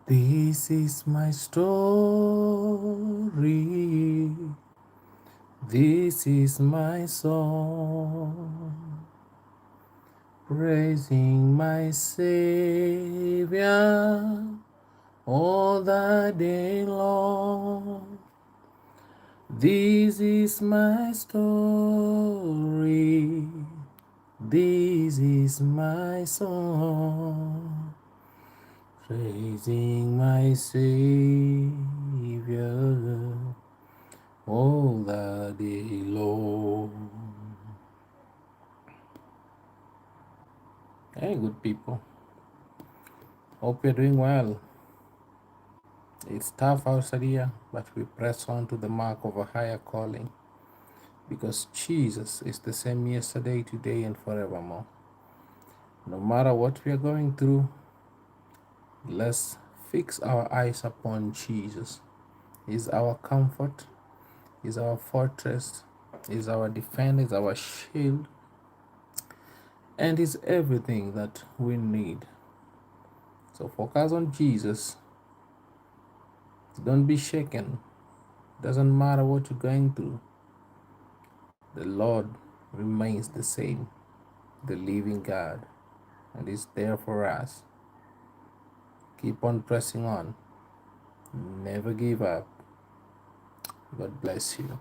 This is my story. This is my song, praising my Savior all the day long. This is my story. This is my song, praising my Savior all the day long. Hey, good people. Hope you're doing well. It's tough outside here, but we press on to the mark of a higher calling because Jesus is the same yesterday, today, and forevermore. No matter what we are going through, let's fix our eyes upon Jesus. He's our comfort, He's our fortress, He's our defender, He's our shield, and He's everything that we need. So focus on Jesus. Don't be shaken. Doesn't matter what you're going through. The Lord remains the same, the living God, and is there for us. Keep on pressing on. Never give up. God bless you.